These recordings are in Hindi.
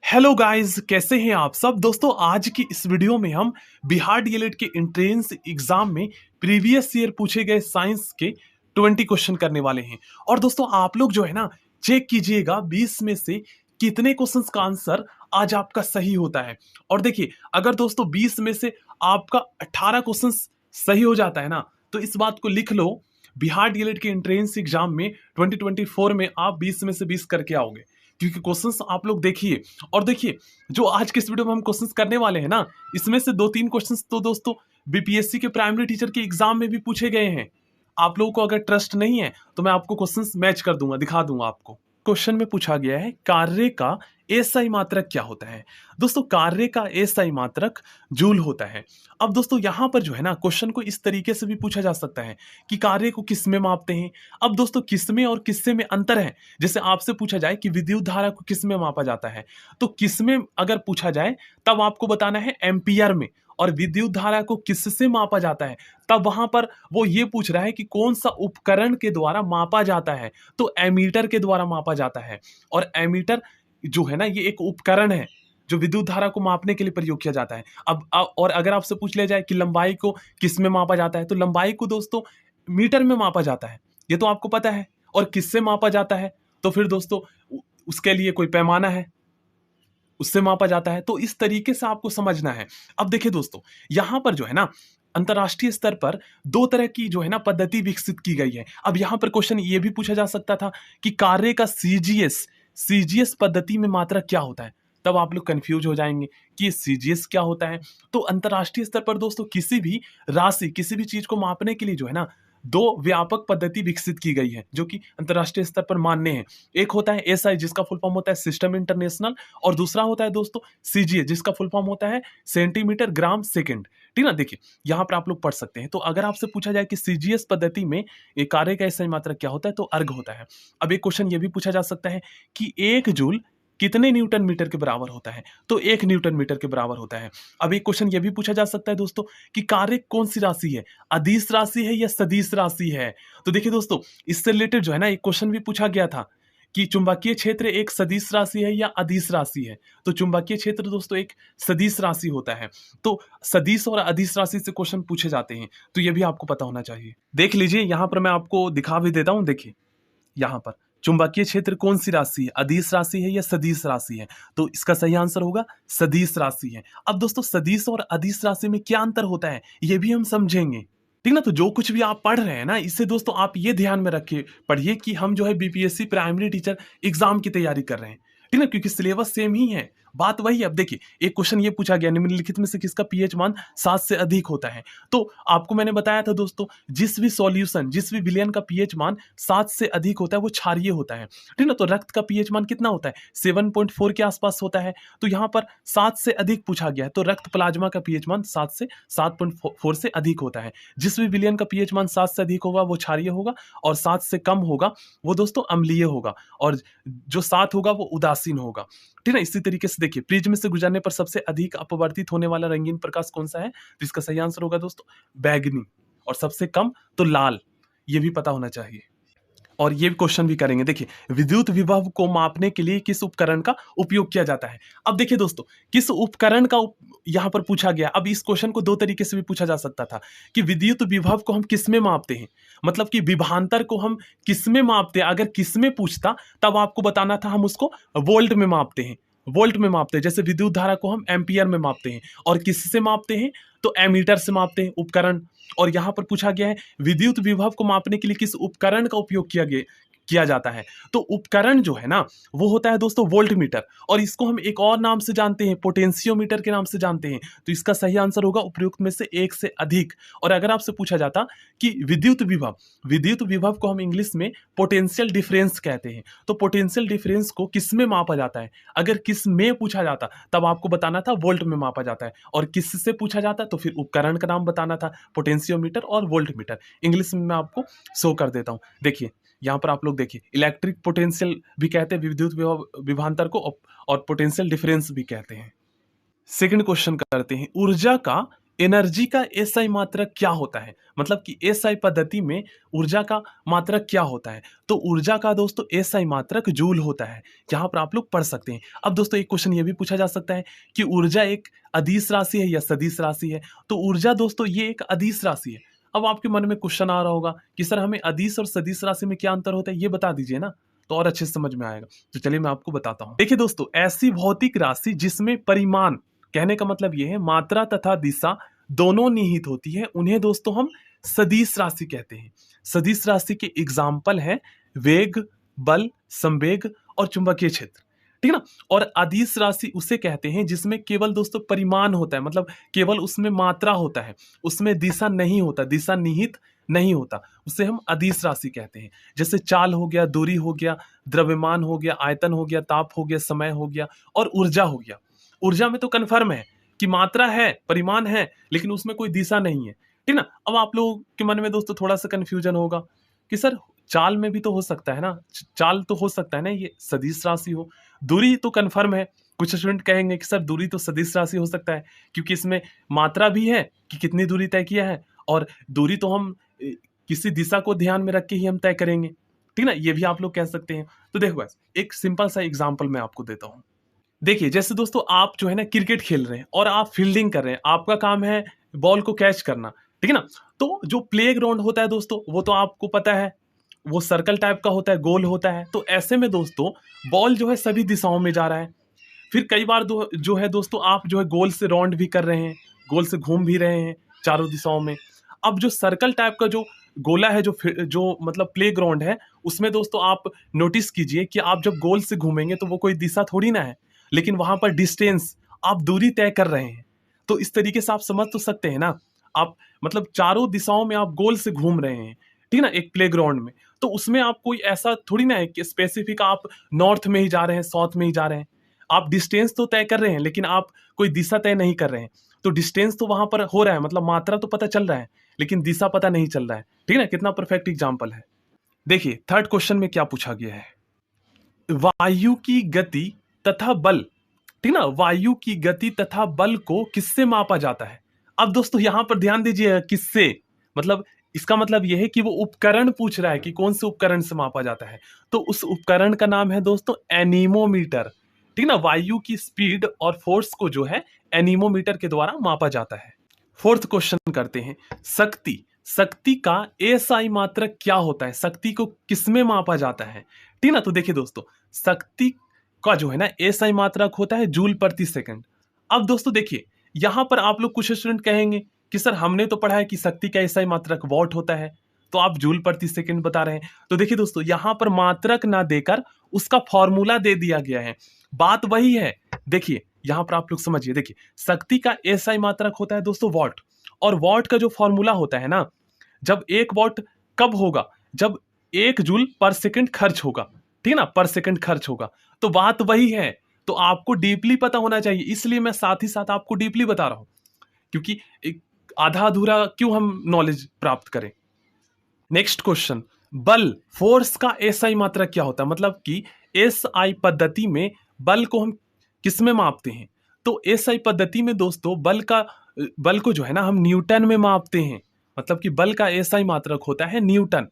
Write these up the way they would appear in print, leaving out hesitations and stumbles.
हेलो गाइस, कैसे हैं आप सब दोस्तों। आज की इस वीडियो में हम बिहार डीएलएड के एंट्रेंस एग्जाम में प्रीवियस ईयर पूछे गए साइंस के 20 क्वेश्चन करने वाले हैं। और दोस्तों आप लोग जो है ना, चेक कीजिएगा 20 में से कितने क्वेश्चंस का आंसर आज आपका सही होता है। और देखिए, अगर दोस्तों 20 में से आपका 18 क्वेश्चंस सही हो जाता है ना, तो इस बात को लिख लो, बिहार डीएलएड के एंट्रेंस एग्जाम में 2024 में आप 20 में से 20 करके आओगे। क्योंकि क्वेश्चंस आप लोग देखिए, और देखिए जो आज के इस वीडियो में हम क्वेश्चंस करने वाले हैं ना, इसमें से 2-3 क्वेश्चंस तो दोस्तों बीपीएससी के प्राइमरी टीचर के एग्जाम में भी पूछे गए हैं। आप लोगों को अगर ट्रस्ट नहीं है तो मैं आपको क्वेश्चंस मैच कर दूंगा, दिखा दूंगा आपको। क्वेश्चन में पूछा गया है, कार्य का एसआई मात्रक क्या होता है। दोस्तों कार्य का एसआई मात्रक जूल होता है। अब दोस्तों यहां पर जो है ना, क्वेश्चन को इस तरीके से भी पूछा जा सकता है कि कार्य को किस में मापते हैं। अब दोस्तों किस में और किससे में अंतर है। जैसे आपसे पूछा जाए कि विद्युत धारा को किस में मापा जाता है, तो किस में अगर पूछा जाए तब आपको बताना है एम्पियर में, और विद्युत धारा को किससे मापा जाता है तब वहां पर वो ये पूछ रहा है कि कौन सा उपकरण के द्वारा मापा जाता है, तो एमीटर के द्वारा मापा जाता है। और एमीटर जो है ना, ये एक उपकरण है जो विद्युत धारा को मापने के लिए प्रयोग किया जाता है। और अगर आपसे पूछ लिया जाए कि लंबाई को किस में मापा जाता है, तो लंबाई को दोस्तों मीटर में मापा जाता है, ये तो आपको पता है। और किससे मापा जाता है, तो फिर दोस्तों उसके लिए कोई पैमाना है, उससे मापा जाता है। तो इस तरीके से आपको समझना है। अब देखिए दोस्तों, यहां पर जो है ना, अंतरराष्ट्रीय स्तर पर दो तरह की जो है ना पद्धति विकसित की गई है। अब यहां पर क्वेश्चन ये भी पूछा जा सकता था कि कार्य का सीजीएस पद्धति में मात्रक क्या होता है, तब आप लोग कंफ्यूज हो जाएंगे कि सीजीएस क्या होता है। तो अंतरराष्ट्रीय स्तर पर दोस्तों किसी भी राशि, किसी भी चीज को मापने के लिए जो है ना, दो व्यापक पद्धति विकसित की गई है जो कि अंतरराष्ट्रीय स्तर पर मान्य है। एक होता है एसआई, जिसका फुल फॉर्म होता है सिस्टम इंटरनेशनल, और दूसरा होता है दोस्तों सीजीएस, जिसका फुल फॉर्म होता है सेंटीमीटर ग्राम सेकंड। ठीक ना, देखिए यहां पर आप लोग पढ़ सकते हैं। तो अगर आपसे पूछा जाए कि सीजीएस पद्धति में एक कार्य का एसआई मात्रक क्या होता है, तो अर्ग होता है। अब एक क्वेश्चन ये भी पूछा जा सकता है कि 1 जूल कितने न्यूटन मीटर के बराबर होता है, तो 1 न्यूटन मीटर के बराबर होता है। अब एक क्वेश्चन ये भी पूछा जा सकता है दोस्तों कि कार्य कौन सी राशि है, अदिश राशि है या सदिश राशि है। तो देखिए दोस्तों, इससे रिलेटेड जो है ना, एक क्वेश्चन भी पूछा गया था कि चुंबकीय क्षेत्र एक सदिश राशि है या अदिश राशि है। तो चुंबकीय क्षेत्र दोस्तों एक सदिश राशि होता है। तो सदिश और अदिश राशि से क्वेश्चन पूछे जाते हैं, तो ये भी आपको पता होना चाहिए। देख लीजिए, यहां पर मैं आपको दिखा भी देता हूं। देखिए यहां पर चुंबकीय क्षेत्र कौन सी राशि है, अदिश राशि है या सदिश राशि है, तो इसका सही आंसर होगा सदिश राशि है। अब दोस्तों सदिश और अदिश राशि में क्या अंतर होता है, ये भी हम समझेंगे। ठीक ना, तो जो कुछ भी आप पढ़ रहे हैं ना, इससे दोस्तों आप ये ध्यान में रखिए, पढ़िए कि हम जो है बीपीएससी प्राइमरी टीचर एग्जाम की तैयारी कर रहे हैं। ठीक ना, क्योंकि सिलेबस सेम ही है, बात वही है। अब देखिए, एक क्वेश्चन ये पूछा गया, निम्नलिखित में से किसका पीएच मान 7 से अधिक होता है। तो आपको मैंने बताया था दोस्तों, जिस भी सॉल्यूशन, जिस भी विलयन का पीएच मान 7 से अधिक होता है वो क्षारीय होता है। ठीक ना, तो रक्त का पीएच मान कितना होता है, 7.4 के आसपास होता है। तो यहाँ पर 7 से अधिक पूछा गया है, तो रक्त प्लाज्मा का पीएच मान 7 से 7.4 से अधिक होता है। जिस भी विलयन का पीएच मान 7 से अधिक होगा वो क्षारीय होगा, और 7 से कम होगा वो दोस्तों अम्लीय होगा, और जो 7 होगा वो उदासीन होगा। ठीक है, इसी तरीके से देखिए, प्रिज्म से गुजरने पर सबसे अधिक अपवर्तित होने वाला रंगीन प्रकाश कौन सा है, तो इसका सही आंसर होगा दोस्तों बैगनी, और सबसे कम तो लाल, ये भी पता होना चाहिए। और ये क्वेश्चन भी करेंगे। देखिए, विद्युत विभव को मापने के लिए किस उपकरण का उपयोग किया जाता है। अब देखिए दोस्तों, किस उपकरण का यहां पर पूछा गया। अब इस क्वेश्चन को दो तरीके से भी पूछा जा सकता था कि विद्युत विभव को हम किस में मापते हैं, मतलब कि विभवांतर को हम किस में मापते हैं। अगर किस में पूछता तब आपको बताना था हम उसको वोल्ट में मापते हैं, वोल्ट में मापते हैं। जैसे विद्युत धारा को हम एम्पियर में मापते हैं, और किससे मापते हैं, तो एमीटर से मापते हैं, उपकरण। और यहां पर पूछा गया है विद्युत विभव को मापने के लिए किस उपकरण का उपयोग किया जाता है। तो उपकरण जो है ना, वो होता है दोस्तों वोल्ट मीटर, और इसको हम एक और नाम से जानते हैं, पोटेंशियोमीटर के नाम से जानते हैं। तो इसका सही आंसर होगा उपयुक्त में से एक से अधिक। और अगर आपसे पूछा जाता कि विद्युत विभव को हम इंग्लिश में पोटेंशियल डिफरेंस कहते हैं, तो पोटेंशियल डिफरेंस को किस में मापा जाता है। अगर किस में पूछा जाता तब आपको बताना था वोल्ट में मापा जाता है, और किस से पूछा जाता तो फिर उपकरण का नाम बताना था, पोटेंशियोमीटर और वोल्ट मीटर। इंग्लिश में मैं आपको शो कर देता हूं। देखिए यहां पर आप लोग देखिए, इलेक्ट्रिक पोटेंशियल भी कहते हैं विद्युत विभवांतर को, और पोटेंशियल डिफरेंस भी कहते हैं। सेकंड क्वेश्चन करते हैं, ऊर्जा का एनर्जी का एसआई मात्रक क्या होता है, मतलब कि एसआई पद्धति में ऊर्जा का मात्रक क्या होता है। तो ऊर्जा का दोस्तों एसआई मात्रक जूल होता है। यहाँ पर आप लोग पढ़ सकते हैं। अब दोस्तों एक क्वेश्चन ये भी पूछा जा सकता है कि ऊर्जा एक अदिश राशि है या सदिश राशि है। तो ऊर्जा दोस्तों ये एक अदिश राशि है। अब आपके मन में क्वेश्चन आ रहा होगा कि सर हमें अदिश और सदिश राशि में क्या अंतर होता है, ये बता दीजिए ना, तो और अच्छे से समझ में आएगा। तो चलिए मैं आपको बताता हूँ। देखिए दोस्तों, ऐसी भौतिक राशि जिसमें परिमाण, कहने का मतलब ये है मात्रा तथा दिशा दोनों निहित होती है, उन्हें दोस्तों हम सदिश राशि कहते हैं। सदिश राशि के एग्जाम्पल है वेग, बल, संवेग और चुंबकीय क्षेत्र, ठीक है ना। और अदिश राशि उसे कहते हैं जिसमें केवल दोस्तों परिमाण होता है, मतलब केवल उसमें मात्रा होता है, उसमें दिशा नहीं होता, दिशा निहित नहीं होता, उसे हम अदिश राशि कहते हैं। जैसे चाल हो गया, दूरी हो गया, द्रव्यमान हो गया, आयतन हो गया, ताप हो गया, समय हो गया और ऊर्जा हो गया। ऊर्जा में तो कन्फर्म है कि मात्रा है, परिमाण है, लेकिन उसमें कोई दिशा नहीं है, ठीक ना। अब आप लोगों के मन में दोस्तों थोड़ा सा कंफ्यूजन होगा कि सर चाल में भी तो हो सकता है ना, चाल तो हो सकता है ना ये सदिश राशि हो। दूरी तो कन्फर्म है, कुछ स्टूडेंट कहेंगे कि सर दूरी तो सदिश राशि हो सकता है क्योंकि इसमें मात्रा भी है कि कितनी दूरी तय किया है, और दूरी तो हम किसी दिशा को ध्यान में रख के ही हम तय करेंगे, ठीक ना। ये भी आप लोग कह सकते हैं। तो देखो बस एक सिंपल सा एग्जाम्पल मैं आपको देता हूँ। देखिए जैसे दोस्तों आप जो है ना क्रिकेट खेल रहे हैं और आप फील्डिंग कर रहे हैं, आपका काम है बॉल को कैच करना, ठीक है ना। तो जो प्ले ग्राउंड होता है दोस्तों वो तो आपको पता है, वो सर्कल टाइप का होता है, गोल होता है। तो ऐसे में दोस्तों बॉल जो है सभी दिशाओं में जा रहा है। फिर कई बार जो है दोस्तों आप जो है गोल से राउंड भी कर रहे हैं, गोल से घूम भी रहे हैं चारों दिशाओं में। अब जो सर्कल टाइप का जो गोला है, जो मतलब प्ले ग्राउंड है, उसमें दोस्तों आप नोटिस कीजिए कि आप जब गोल से घूमेंगे तो वो कोई दिशा थोड़ी ना है, लेकिन वहां पर डिस्टेंस, आप दूरी तय कर रहे हैं। तो इस तरीके से आप समझ तो सकते हैं ना, आप मतलब चारों दिशाओं में आप गोल से घूम रहे हैं, ठीक ना, एक प्ले ग्राउंड में। तो उसमें आप कोई ऐसा थोड़ी ना है कि स्पेसिफिक आप नॉर्थ में ही जा रहे हैं, साउथ में ही जा रहे हैं। आप डिस्टेंस तो तय कर रहे हैं लेकिन आप कोई दिशा तय नहीं कर रहे हैं। तो डिस्टेंस तो वहां पर हो रहा है, मतलब मात्रा तो पता चल रहा है, लेकिन दिशा पता नहीं चल रहा है, ठीक है ना। कितना परफेक्ट एग्जाम्पल है। देखिए थर्ड क्वेश्चन में क्या पूछा गया है, वायु की गति तथा बल, ठीक ना, वायु की गति तथा बल को किससे मापा जाता है। अब दोस्तों यहां पर ध्यान दीजिए, किससे, मतलब इसका मतलब यह है कि वो उपकरण पूछ रहा है कि कौन से उपकरण से मापा जाता है। तो उस उपकरण का नाम है दोस्तों एनीमोमीटर, ठीक ना। वायु की स्पीड और फोर्स को जो है एनीमोमीटर के द्वारा मापा जाता है। फोर्थ क्वेश्चन करते हैं, शक्ति, शक्ति का एसआई मात्रक क्या होता है, शक्ति को किसमें मापा जाता है, ठीक ना। तो देखिए दोस्तों शक्ति का जो है ना एसआई मात्रक होता है जूल प्रति सेकंड। अब दोस्तों देखिए यहां पर आप लोग कुछ स्टूडेंट कहेंगे कि सर हमने तो पढ़ा है कि शक्ति का एसआई मात्रक वॉट होता है, तो आप जूल प्रति सेकंड बता रहे हैं। तो देखिए दोस्तों यहां पर मात्रक ना देकर उसका फॉर्मूला दे दिया गया है, बात वही है। देखिए यहां पर आप लोग समझिए, देखिए शक्ति का एसआई मात्रक होता है दोस्तों वॉट, और वॉट का जो फॉर्मूला होता है ना, जब एक वॉट कब होगा, जब 1 जूल पर सेकंड खर्च होगा, ठीक है ना, पर सेकंड खर्च होगा। तो बात वही है। तो आपको डीपली पता होना चाहिए, इसलिए मैं साथ ही साथ आपको डीपली बता रहा हूं, क्योंकि एक आधा अधूरा क्यों हम नॉलेज प्राप्त करें। नेक्स्ट क्वेश्चन, बल, फोर्स का एसआई मात्रक क्या होता है, मतलब कि एसआई पद्धति में बल को हम किसमें मापते हैं। तो एसआई पद्धति में दोस्तों बल को जो है ना हम न्यूटन में मापते हैं, मतलब कि बल का एसआई मात्रक होता है न्यूटन।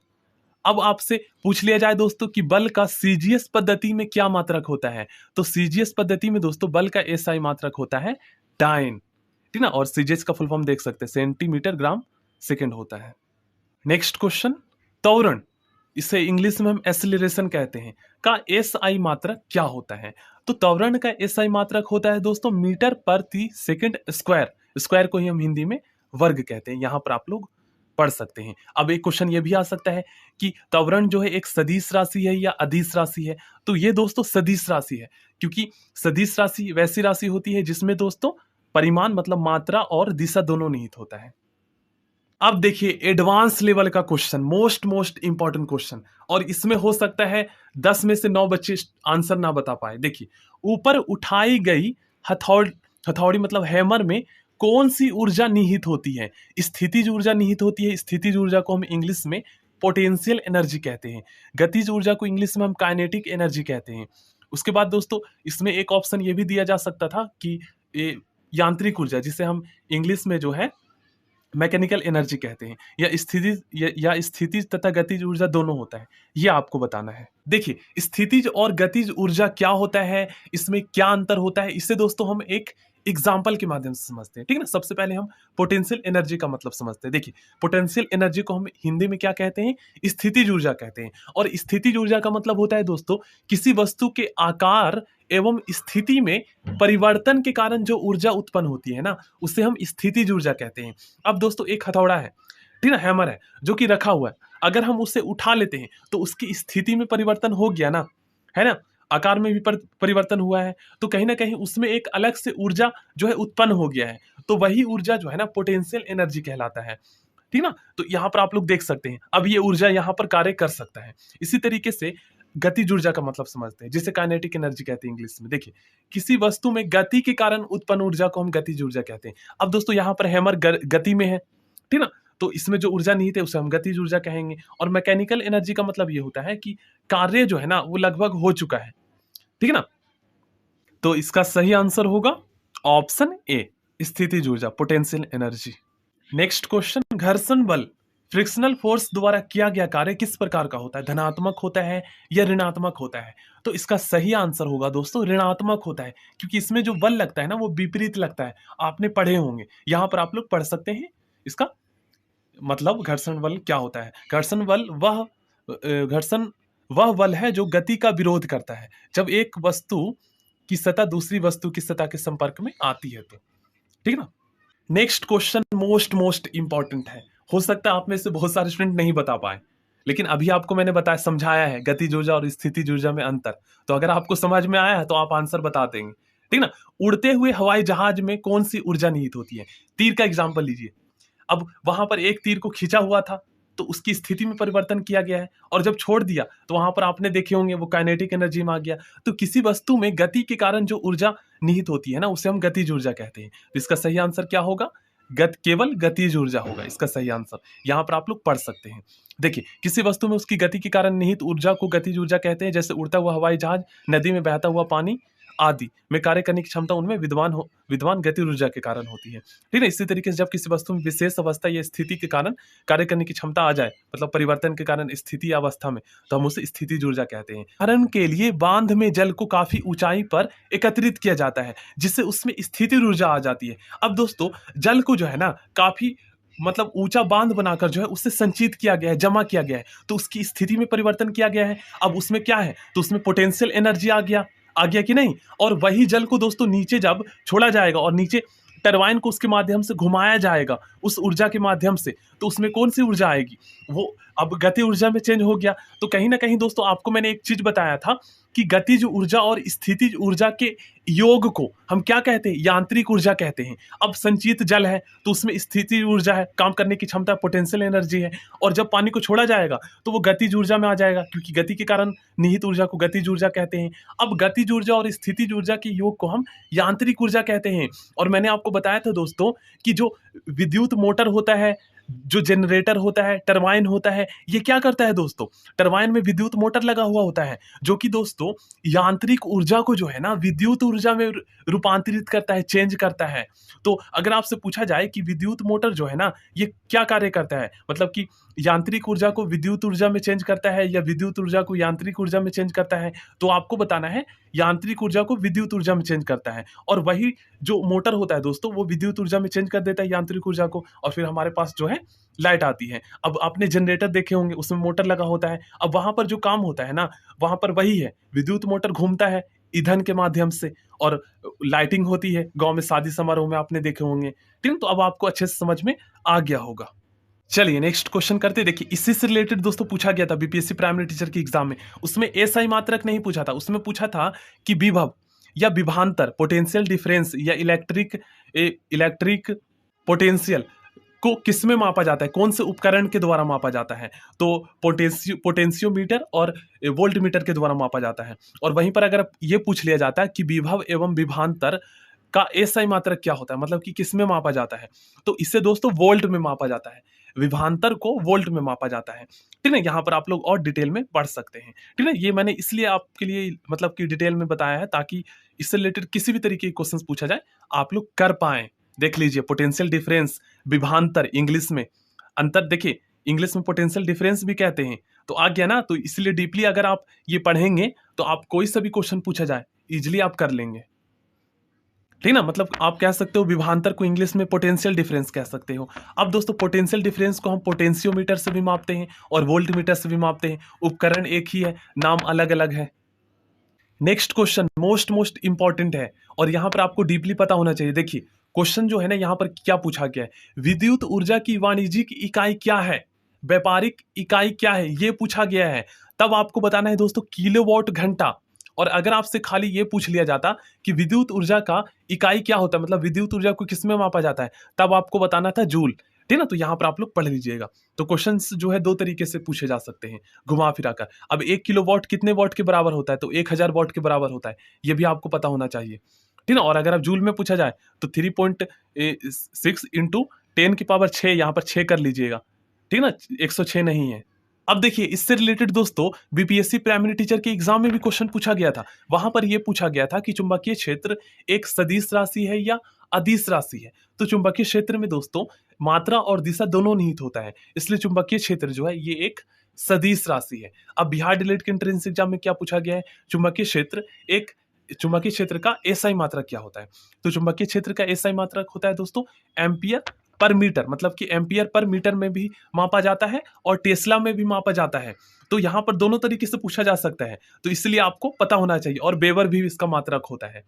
अब आपसे पूछ लिया जाए दोस्तों कि बल का सीजीएस पद्धति में क्या मात्रक होता है, तो सीजीएस पद्धति में दोस्तों बल का एसआई मात्रक होता है डाइन, ठीक ना। और सीजीएस का फुल फॉर्म देख सकते हैं, सेंटीमीटर ग्राम सेकंड होता है। नेक्स्ट क्वेश्चन, त्वरण, इसे इंग्लिश में हम एक्सीलरेशन कहते हैं, का एसआई मात्रक क्या होता है। तो त्वरण का एसआई मात्रक होता है दोस्तों मीटर प्रति सेकंड स्क्वायर, स्क्वायर को ही हम हिंदी में वर्ग कहते हैं, यहां पर आप लोग पढ़ सकते हैं। अब एक क्वेश्चन ये भी आ सकता है कि त्वरण जो है एक सदिश राशि है या अदिश राशि है। तो ये दोस्तों सदिश राशि है, क्योंकि सदिश राशि वैसी राशि होती है जिसमें दोस्तों परिमाण मतलब मात्रा और दिशा दोनों निहित होता है। अब देखिए एडवांस लेवल का क्वेश्चन, मोस्ट इंपॉर्टेंट क्वेश्चन, और इसमें हो सकता है 10 में से 9 बच्चे आंसर ना बता पाए। देखिए ऊपर उठाई गई हथौड़ी मतलब हैमर में कौन सी ऊर्जा निहित होती है, स्थितिज ऊर्जा निहित होती है। स्थितिज ऊर्जा को हम इंग्लिश में पोटेंशियल एनर्जी कहते हैं, गतिज ऊर्जा को इंग्लिश में हम काइनेटिक एनर्जी कहते हैं। उसके बाद दोस्तों इसमें एक ऑप्शन ये भी दिया जा सकता था कि यांत्रिक ऊर्जा, जिसे हम इंग्लिश में जो है मैकेनिकल एनर्जी कहते हैं, या स्थितिज तथा गतिज ऊर्जा दोनों होता है, ये आपको बताना है। देखिए, स्थितिज और गतिज ऊर्जा क्या होता है, इसमें क्या अंतर होता है, इससे दोस्तों हम एक एग्जाम्पल के माध्यम से समझते हैं, ठीक है ना। सबसे पहले हम पोटेंशियल एनर्जी का मतलब समझते हैं। देखिए, पोटेंशियल एनर्जी को हम हिंदी में क्या कहते हैं, स्थितिज ऊर्जा कहते हैं। और स्थितिज ऊर्जा का मतलब होता है दोस्तों, किसी वस्तु के आकार एवं स्थिति में परिवर्तन के कारण जो ऊर्जा उत्पन्न होती है ना, उसे हम स्थितिज ऊर्जा कहते हैं। अब दोस्तों, एक हथौड़ा है, ठीक है, हैमर है, जो कि रखा हुआ है, अगर हम उसे उठा लेते हैं तो उसकी स्थिति में परिवर्तन हो गया ना, है ना, आकार में भी परिवर्तन हुआ है, तो कहीं ना कहीं उसमें एक अलग से ऊर्जा जो है उत्पन्न हो गया है, तो वही ऊर्जा जो है ना पोटेंशियल एनर्जी कहलाता है, ठीक ना। तो यहाँ पर आप लोग देख सकते हैं, अब ये ऊर्जा यहाँ पर कार्य कर सकता है। इसी तरीके से गतिज ऊर्जा का मतलब समझते हैं, जिसे काइनेटिक एनर्जी कहते हैं इंग्लिश में। देखिए, किसी वस्तु में गति के कारण उत्पन्न ऊर्जा को हम गतिज ऊर्जा कहते हैं। अब दोस्तों, यहाँ पर हैमर गति में है, ठीक ना, तो इसमें जो ऊर्जा निहित है उसे हम गतिज ऊर्जा कहेंगे। और मैकेनिकल एनर्जी का मतलब ये होता है कि कार्य जो है ना वो लगभग हो चुका है, ठीक है ना। तो इसका सही आंसर होगा ऑप्शन ए, स्थितिज ऊर्जा, पोटेंशियल एनर्जी। नेक्स्ट क्वेश्चन, घर्षण बल फ्रिक्शनल फोर्स द्वारा किया गया कार्य किस प्रकार का होता है, धनात्मक होता है या ऋणात्मक होता है। तो इसका सही आंसर होगा दोस्तों ऋणात्मक होता है, क्योंकि इसमें जो बल लगता है ना वो विपरीत लगता है। आपने पढ़े होंगे, यहां पर आप लोग पढ़ सकते हैं इसका मतलब घर्षण बल क्या होता है। घर्षण वह बल है जो गति का विरोध करता है, जब एक वस्तु की सतह दूसरी वस्तु की सतह के संपर्क में आती है तो, ठीक है ना। नेक्स्ट क्वेश्चन मोस्ट इंपॉर्टेंट है, हो सकता है आप में से बहुत सारे स्टूडेंट नहीं बता पाए, लेकिन अभी आपको मैंने बताया, समझाया है गतिज ऊर्जा और स्थितिज ऊर्जा में अंतर। तो अगर आपको समझ में आया है तो आप आंसर बता देंगे, ठीक ना। उड़ते हुए हवाई जहाज में कौन सी ऊर्जा निहित होती है। तीर का एग्जाम्पल लीजिए, अब वहां पर एक तीर को खींचा हुआ था तो उसकी स्थिति में परिवर्तन किया गया है, और जब छोड़ दिया तो वहां पर आपने देखे होंगे वो काइनेटिक एनर्जी में आ गया। तो किसी वस्तु में गति के कारण जो ऊर्जा निहित होती है ना उसे हम गतिज ऊर्जा कहते हैं। तो इसका सही आंसर क्या होगा, केवल गतिज ऊर्जा होगा इसका सही आंसर। यहां पर आप लोग पढ़ सकते हैं। देखिए, किसी वस्तु में उसकी गति के कारण निहित ऊर्जा को गतिज ऊर्जा कहते हैं, जैसे उड़ता हुआ हवाई जहाज, नदी में बहता हुआ पानी आदि में कार्य करने की क्षमता उनमें विद्वान गति ऊर्जा के कारण होती है, ठीक है। इसी तरीके से जब किसी वस्तु में विशेष अवस्था या स्थिति के कारण कार्य करने की क्षमता आ जाए, मतलब परिवर्तन के कारण स्थिति या अवस्था में, तो हम उसे स्थितिज ऊर्जा कहते हैं। उदाहरण के लिए बांध में जल को काफी ऊंचाई पर एकत्रित किया जाता है, जिससे उसमें स्थितिज ऊर्जा आ जाती है। अब दोस्तों, जल को जो है ना काफी मतलब ऊंचा बांध बनाकर जो है उससे संचित किया गया है, जमा किया गया है, तो उसकी स्थिति में परिवर्तन किया गया है। अब उसमें क्या है, तो उसमें पोटेंशियल एनर्जी आ गया कि नहीं। और वही जल को दोस्तों नीचे जब छोड़ा जाएगा और नीचे टरबाइन को उसके माध्यम से घुमाया जाएगा उस ऊर्जा के माध्यम से, तो उसमें कौन सी ऊर्जा आएगी, वो अब गति ऊर्जा में चेंज हो गया। तो कहीं ना कहीं दोस्तों आपको मैंने एक चीज बताया था कि गतिज ऊर्जा और स्थितिज ऊर्जा के योग को हम क्या कहते हैं, यांत्रिक ऊर्जा कहते हैं। अब संचित जल है तो उसमें स्थितिज ऊर्जा है, काम करने की क्षमता पोटेंशियल एनर्जी है, और जब पानी को छोड़ा जाएगा तो वो गतिज ऊर्जा में आ जाएगा, क्योंकि गति के कारण निहित ऊर्जा को गतिज ऊर्जा कहते हैं। अब गतिज ऊर्जा और स्थितिज ऊर्जा के योग को हम यांत्रिक ऊर्जा कहते हैं। और मैंने आपको बताया था दोस्तों कि जो विद्युत मोटर होता है, जो जनरेटर होता है, टरबाइन होता है, ये क्या करता है दोस्तों, टरबाइन में विद्युत मोटर लगा हुआ होता है, जो कि दोस्तों यांत्रिक ऊर्जा को जो है ना विद्युत ऊर्जा में रूपांतरित करता है, चेंज करता है। तो अगर आपसे पूछा जाए कि विद्युत मोटर जो है ना ये क्या कार्य करता है, मतलब कि यांत्रिक ऊर्जा को विद्युत ऊर्जा में चेंज करता है या विद्युत ऊर्जा को यांत्रिक ऊर्जा में चेंज करता है, तो आपको बताना है यांत्रिक ऊर्जा को विद्युत ऊर्जा में चेंज करता है। और वही जो मोटर होता है दोस्तों वो विद्युत ऊर्जा में चेंज कर देता है यांत्रिक ऊर्जा को, और फिर हमारे पास जो है लाइट आती है। अब आपने जनरेटर देखे होंगे, उसमें मोटर लगा होता है। अब वहां पर जो काम होता है ना, वहां पर वही है, विद्युत मोटर घूमता है ईंधन के माध्यम से, और लाइटिंग होती है। गांव में शादी समारोह में आपने देखे होंगे, ठीक है। तो अब आपको अच्छे से समझ में आ गया होगा। चलिए नेक्स्ट क्वेश्चन करते हैं। देखिए, इससे से रिलेटेड दोस्तों पूछा गया था बीपीएससी प्राइमरी टीचर की एग्जाम में। उसमें एसआई मात्रक नहीं पूछा था, उसमें पूछा था कि विभव या विभांतर, पोटेंशियल डिफरेंस या इलेक्ट्रिक पोटेंशियल को किस में मापा जाता है, कौन से उपकरण के द्वारा मापा जाता है। तो पोटेंशियोमीटर और वोल्टमीटर के द्वारा मापा जाता है। और वहीं पर अगर ये पूछ लिया जाता है कि विभव एवं विभांतर का एसआई मात्रक क्या होता है, मतलब कि किस में मापा जाता है, तो इससे दोस्तों वोल्ट में मापा जाता है, विभांतर को वोल्ट में मापा जाता है, ठीक है। यहाँ पर आप लोग और डिटेल में पढ़ सकते हैं, ठीक है। ये मैंने इसलिए आपके लिए मतलब कि डिटेल में बताया है ताकि इससे रिलेटेड किसी भी तरीके के क्वेश्चन पूछा जाए आप लोग कर पाए। देख लीजिए पोटेंशियल डिफरेंस, विभवांतर, इंग्लिश में अंतर, देखिए इंग्लिश में पोटेंशियल डिफरेंस भी कहते हैं। तो आ गया ना, तो इसलिए डीपली अगर आप ये पढ़ेंगे तो आप कोई सा भी क्वेश्चन पूछा जाए इजिली आप कर लेंगे, ठीक ना। मतलब आप कह सकते हो विभवांतर को इंग्लिश में पोटेंशियल डिफरेंस कह सकते हो। अब दोस्तों पोटेंशियल डिफरेंस को हम पोटेंशियोमीटर से भी मापते हैं और वोल्टमीटर से भी मापते हैं, उपकरण एक ही है, नाम अलग अलग है। नेक्स्ट क्वेश्चन मोस्ट इंपॉर्टेंट है और यहां पर आपको डीपली पता होना चाहिए। देखिए क्वेश्चन जो है ना यहाँ पर क्या पूछा गया है, विद्युत ऊर्जा की वाणिज्यिक इकाई क्या है, व्यापारिक इकाई क्या है, ये पूछा गया है। तब आपको बताना है दोस्तों किलोवाट घंटा। और अगर आपसे खाली ये पूछ लिया जाता कि विद्युत ऊर्जा का इकाई क्या होता है, मतलब विद्युत ऊर्जा को किसमें मापा जाता है, तब आपको बताना था जूल, ठीक ना। तो यहाँ पर आप लोग पढ़ लीजिएगा। तो क्वेश्चंस जो है दो तरीके से पूछे जा सकते हैं घुमा फिरा कर। अब 1 किलोवाट कितने वाट के बराबर होता है, तो 1000 वाट के बराबर होता है, ये भी आपको पता होना चाहिए, ठीक ना। और अगर आप जूल में पूछा जाए तो 3.6 इंटू 10⁶ यहाँ पर 6 कर लीजिएगा, ठीक ना, 106 नहीं है। अब देखिए इससे रिलेटेड दोस्तों बीपीएससी प्राइमरी टीचर के एग्जाम में भी क्वेश्चन पूछा गया था। वहां पर यह पूछा गया था कि चुंबकीय क्षेत्र एक सदिश राशि है या अदिश राशि है। तो चुंबकीय क्षेत्र में दोस्तों मात्रा और दिशा दोनों निहित होता है, इसलिए चुंबकीय क्षेत्र जो है ये एक सदिश राशि है। अब बिहार डीएलएड के एंट्रेंस एग्जाम में क्या पूछा गया है, चुंबकीय क्षेत्र का एसआई मात्रक क्या होता है। तो चुंबकीय क्षेत्र का एसआई मात्रक होता है दोस्तों एम्पियर पर मीटर, मतलब कि एम्पियर पर मीटर में भी मापा जाता है और टेस्ला में भी मापा जाता है। तो यहाँ पर दोनों तरीके से पूछा जा सकता है, तो इसलिए आपको पता होना चाहिए। और वेबर भी इसका मात्रक होता है,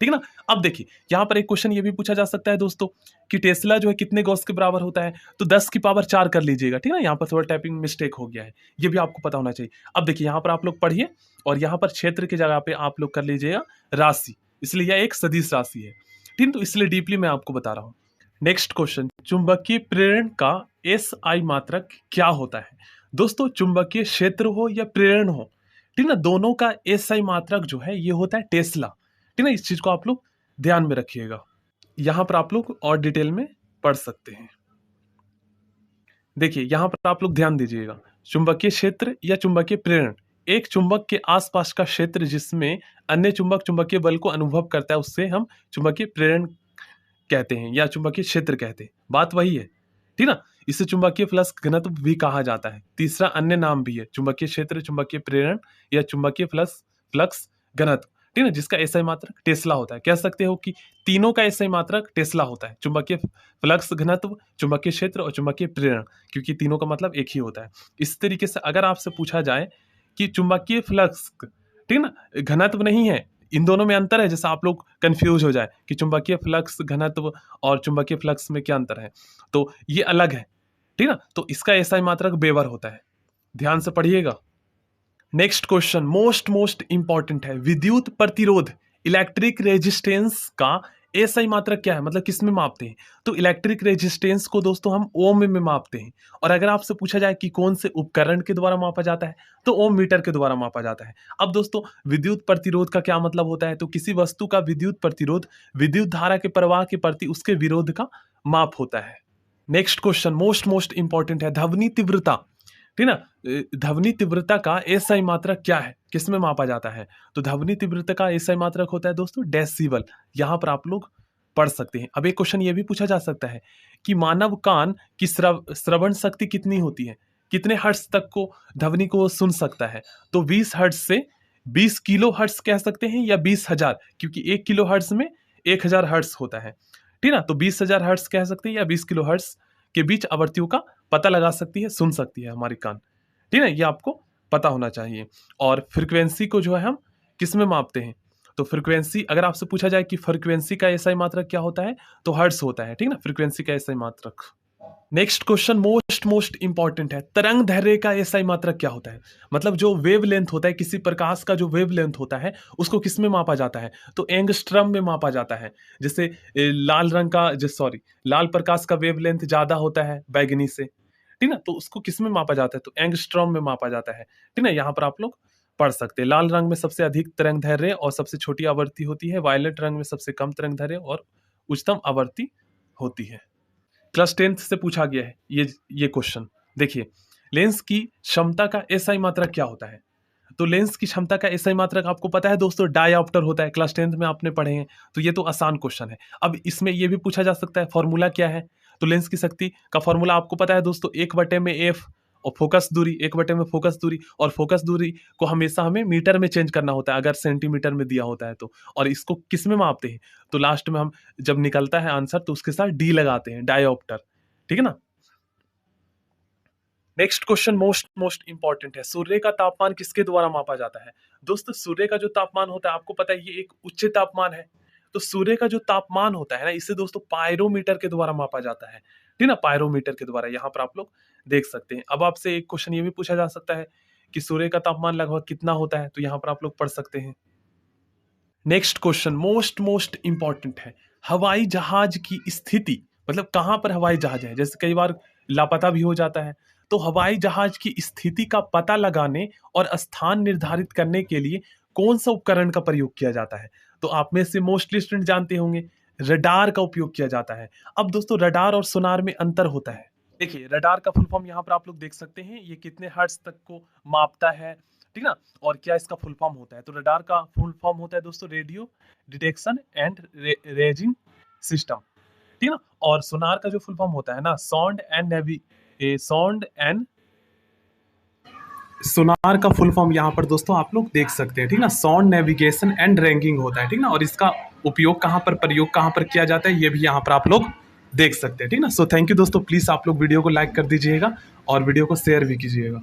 ठीक है ना। अब देखिए यहाँ पर एक क्वेश्चन ये भी पूछा जा सकता है दोस्तों कि टेस्ला जो है कितने गॉस के बराबर होता है, तो 10⁴ कर लीजिएगा, ठीक है ना। यहाँ पर थोड़ा टाइपिंग मिस्टेक हो गया है, ये भी आपको पता होना चाहिए। अब देखिए यहाँ पर आप लोग पढ़िए और यहाँ पर क्षेत्र की जगह पे आप लोग कर लीजिएगा राशि, इसलिए यह एक सदिश राशि है, ठीक है। तो इसलिए डीपली मैं आपको बता रहा हूँ। नेक्स्ट क्वेश्चन, चुंबकीय प्रेरण का एसआई मात्रक क्या होता है। दोस्तों चुंबकीय क्षेत्र हो या प्रेरण हो, ठीक ना, दोनों का एसआई मात्रक जो है ये होता है टेस्ला, ठीक ना। इस चीज को आप लोग ध्यान में रखिएगा, यहां पर आप लोग और डिटेल में पढ़ सकते हैं। देखिए यहां पर आप लोग ध्यान दीजिएगा, चुंबकीय क्षेत्र या चुंबकीय प्रेरण एक चुंबक के आसपास का क्षेत्र जिसमें अन्य चुंबक चुंबकीय बल को अनुभव करता है, उससे हम चुंबकीय प्रेरण कहते हैं या चुंबकीय क्षेत्र कहते हैं। बात वही है, ठीक ना। इसे चुंबकीय फ्लक्स घनत्व भी कहा जाता है, तीसरा अन्य नाम भी है चुंबकीय क्षेत्र, चुंबकीय प्रेरण या चुंबकीय फ्लक्स घनत्व, ठीक है, जिसका एसआई मात्रक टेस्ला होता है। कह सकते हो कि तीनों का एसआई मात्रक टेस्ला होता है, चुंबकीय फ्लक्स घनत्व, चुंबकीय क्षेत्र और चुंबकीय प्रेरण, क्योंकि तीनों का मतलब एक ही होता है। इस तरीके से अगर आपसे पूछा जाए कि चुंबकीय फ्लक्स, ठीक ना, घनत्व नहीं है, इन दोनों में अंतर है, जैसा आप लोग कंफ्यूज हो जाए कि चुंबकीय फ्लक्स घनत्व और चुंबकीय फ्लक्स में क्या अंतर है, तो ये अलग है, ठीक ना। तो इसका एसआई मात्रक वेबर होता है, ध्यान से पढ़िएगा। नेक्स्ट क्वेश्चन मोस्ट इंपॉर्टेंट है, विद्युत प्रतिरोध इलेक्ट्रिक रेजिस्टेंस का एसआई मात्रक क्या है, मतलब किस में मापते हैं। तो इलेक्ट्रिक रेजिस्टेंस को दोस्तों हम ओम में मापते हैं। और अगर आपसे पूछा जाए कि कौन से उपकरण के द्वारा मापा जाता है, तो ओम मीटर के द्वारा मापा जाता है। अब दोस्तों विद्युत प्रतिरोध का क्या मतलब होता है, तो किसी वस्तु का विद्युत प्रतिरोध विद्युत धारा के प्रवाह के प्रति उसके विरोध का माप होता है। नेक्स्ट क्वेश्चन मोस्ट इंपॉर्टेंट है, ध्वनि तीव्रता, ठीक ना, ध्वनि तीव्रता का एसआई मात्रक क्या है, किसमें मापा जाता है। तो ध्वनि तीव्रता का एसआई मात्रक होता है दोस्तों डेसिबल, यहां पर आप लोग पढ़ सकते हैं। अब एक क्वेश्चन ये भी पूछा जा सकता है कि मानव कान की श्रवण शक्ति कितनी होती है, कितने हर्ट्ज तक को ध्वनि को सुन सकता है। तो 20 हर्ट्ज से 20 किलो हर्ट्ज कह सकते हैं या 20,000, क्योंकि 1 किलो हर्ट्ज में 1000 हर्ट्ज होता है, ठीक ना। तो 20,000 हर्ट्ज कह सकते हैं या 20 किलो हर्ट्ज के बीच आवृत्तियों का पता लगा सकती है, सुन सकती है हमारी कान, ठीक है, ये आपको पता होना चाहिए। और फ्रीक्वेंसी को जो है हम किस में मापते हैं, तो फ्रीक्वेंसी अगर आपसे पूछा जाए कि फ्रीक्वेंसी का एसआई मात्रक क्या होता है, तो हर्ट्ज होता है, ठीक ना, फ्रीक्वेंसी का एसआई मात्रक। नेक्स्ट क्वेश्चन मोस्ट इंपॉर्टेंट है, तरंग दैर्ध्य का एसआई मात्रक क्या होता है, मतलब जो वेव लेंथ होता है, किसी प्रकाश का जो वेव लेंथ होता है उसको किस में मापा जाता है, तो एंगस्ट्रम में मापा जाता है। जैसे लाल प्रकाश का वेव लेंथ ज्यादा होता है बैगनी से, ठीक ना, तो उसको किस में मापा जाता है, तो एंगस्ट्रॉम में मापा जाता है, ठीक ना। यहाँ पर आप लोग पढ़ सकते हैं। लाल रंग में सबसे अधिक तरंग दैर्ध्य और सबसे छोटी आवृत्ति होती है, वायलेट रंग में सबसे कम तरंग दैर्ध्य और उच्चतम आवृत्ति होती है। क्लास 10th से पूछा गया है ये क्वेश्चन। देखिए लेंस की क्षमता का एसआई मात्रक क्या होता है, तो लेंस की क्षमता का एसआई मात्रक आपको पता है दोस्तों, डायऑप्टर होता है, क्लास 10th में आपने पढ़े हैं, तो ये तो आसान क्वेश्चन है। अब इसमें ये भी पूछा जा सकता है फॉर्मूला क्या है, तो लेंस की शक्ति का फॉर्मूला आपको पता है दोस्तों, 1/f और फोकस दूरी, 1/में फोकस दूरी, और फोकस दूरी को हमेशा हमें मीटर में चेंज करना होता है अगर सेंटीमीटर में दिया होता है तो, और इसको किस में मापते हैं, तो लास्ट में हम जब निकलता है आंसर तो उसके साथ डी लगाते हैं, डायऑप्टर, ठीक है ना। नेक्स्ट क्वेश्चन मोस्ट इंपॉर्टेंट है, सूर्य का तापमान किसके द्वारा मापा जाता है। दोस्तों सूर्य का जो तापमान होता है आपको पता है ये एक उच्च तापमान है, तो सूर्य का जो तापमान होता है ना इसे दोस्तों पायरोमीटर के द्वारा मापा जाता है, ठीक ना, पायरोमीटर के द्वारा, यहाँ पर आप लोग देख सकते हैं। अब आपसे एक क्वेश्चन ये भी पूछा जा सकता है कि सूर्य का तापमान लगभग कितना होता है, तो यहाँ पर आप लोग पढ़ सकते हैं। नेक्स्ट क्वेश्चन मोस्ट इंपॉर्टेंट है, हवाई जहाज की स्थिति, मतलब कहां पर हवाई जहाज है, जैसे कई बार लापता भी हो जाता है, तो हवाई जहाज की स्थिति का पता लगाने और स्थान निर्धारित करने के लिए कौन सा उपकरण का प्रयोग किया जाता है, तो आप में से मोस्टली स्टूडेंट जानते होंगे रडार का उपयोग किया जाता है। अब दोस्तों रडार और सोनार में अंतर होता है, देखिए रडार का फुल फॉर्म यहाँ पर आप लोग देख सकते हैं, ये कितने हर्ट्ज तक को मापता है, ठीक ना, और क्या इसका फुल फॉर्म होता है, तो रडार का फुल फॉर्म होता है दोस्तों radio detection and raising system, ठीक ना, और सोनार का जो फुल फॉर्म होता है ना साउंड एंड सोनार का फुल फॉर्म यहाँ पर दोस्तों आप लोग देख सकते हैं, ठीक ना, साउंड नेविगेशन एंड रैंकिंग होता है, ठीक ना, और इसका उपयोग कहाँ पर, प्रयोग कहाँ पर किया जाता है, ये भी यहाँ पर आप लोग देख सकते हैं, ठीक ना। सो थैंक यू दोस्तों, प्लीज आप लोग वीडियो को लाइक कर दीजिएगा और वीडियो को शेयर भी कीजिएगा।